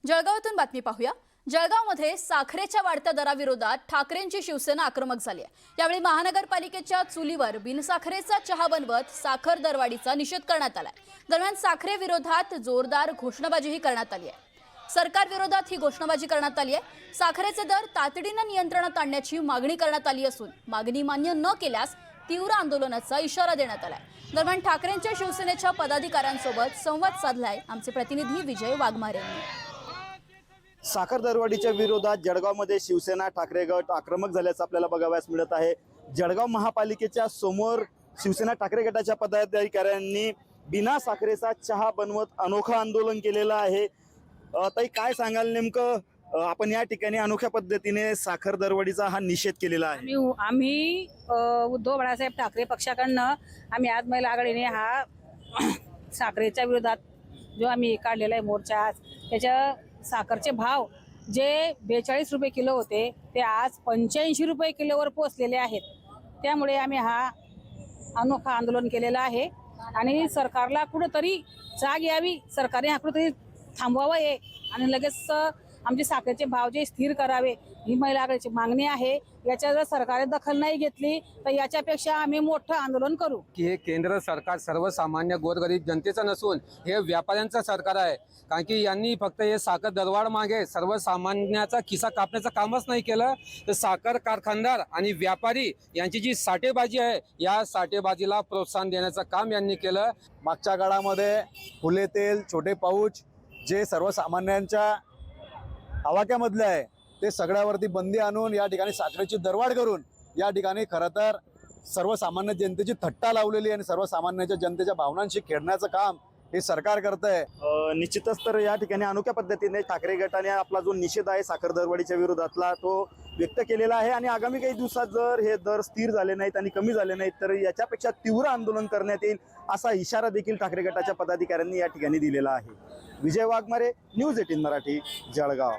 जळगावातून बातमी पाहूया। जळगावमध्ये साखरेच्या वाढत्या दराविरोधात ठाकरेंची शिवसेना आक्रमक झाली आहे। यावेळी महानगरपालिकेच्या चुलीवर बिनसाखरेचा चहा बनवत साखर दरवाढीचा निषेध करण्यात आलाय। दरम्यान साखरेविरोधात जोरदार घोषणाबाजीही करण्यात आली आहे। सरकार विरोधात ही घोषणाबाजी करण्यात आली आहे। साखरेचे दर तातडीने नियंत्रणात आणण्याची मागणी करण्यात आली असून मागणी मान्य न केल्यास तीव्र आंदोलनाचा इशारा देण्यात आलाय। दरम्यान ठाकरेंच्या शिवसेनेच्या पदाधिकाऱ्यांसोबत संवाद साधलाय आमचे प्रतिनिधी विजय वाघमारे यांनी। साखर दरवाढीच्या विरोधात जळगावमध्ये शिवसेना ठाकरे गट आक्रमक झाल्याचं आपल्याला बघावयास मिळत आहे। जळगाव महापालिकेच्या समोर शिवसेना ठाकरे गटाच्या पदाधिकाऱ्यांनी बिना साखरेचा चहा बनवत अनोखं आंदोलन केलेलं आहे। ताई, काय सांगाल नेमकं आपण या ठिकाणी अनोख्या पद्धतीने साखर दरवाढीचा हा निषेध केलेला आहे? आम्ही उद्धव बाळासाहेब ठाकरे पक्षाकडनं आम्ही आज महिला आघाडीने हा साखरेच्या विरोधात जो आम्ही काढलेला आहे मोर्चा, त्याच्या साखरचे भाव जे 42 रुपये किलो होते ते आज 85 रुपये किलोवर पोहोचलेले आहेत। त्यामुळे आम्ही हा अनोखा आंदोलन केलेला आहे आणि सरकारला कुठेतरी जाग यावी, सरकारने हा कुठेतरी थांबवावं आहे आणि लगेच आमचे साखरेचे भाव जे स्थिर करावे ही महिला आघाडीची मागणी आहे। याच्या जर सरकारने दखल नाही घेतली तर याच्यापेक्षा आम्ही मोठं आंदोलन करू। की हे केंद्र सरकार सर्वसामान्य गोरगरीब जनतेचं नसून हे व्यापाऱ्यांचं सरकार आहे। कारण की यांनी फक्त हे साखर दरवाढ मागे सर्वसामान्याचा खिसा कापण्याचं कामच नाही केलं, तर साखर कारखानदार आणि व्यापारी यांची जी साठेबाजी आहे या साठेबाजीला प्रोत्साहन देण्याचं काम यांनी केलं। मागच्या काळामध्ये फुले तेल, छोटे पाऊच जे सर्वसामान्यांच्या आवाक्यामधले आहे ते सगळ्यावरती बंदी आणून या ठिकाणी साखरेची दरवाढ करून या ठिकाणी खरं तर सर्वसामान्य जनतेची थट्टा लावलेली आणि सर्वसामान्यांच्या जनतेच्या भावनांशी खेळण्याचं काम हे सरकार करतंय। निश्चितच तर या ठिकाणी अनोख्या पद्धतीने ठाकरे गटाने आपला जो निषेध आहे साखर दरवाढीच्या विरोधातला तो व्यक्त केलेला आहे आणि आगामी काही दिवसात जर हे दर स्थिर झाले नाहीत आणि कमी झाले नाहीत तर याच्यापेक्षा तीव्र आंदोलन करण्यात येईल असा इशारा देखील ठाकरे गटाच्या पदाधिकाऱ्यांनी या ठिकाणी दिलेला आहे। विजय वाघमारे, न्यूज 18 मराठी, जळगाव।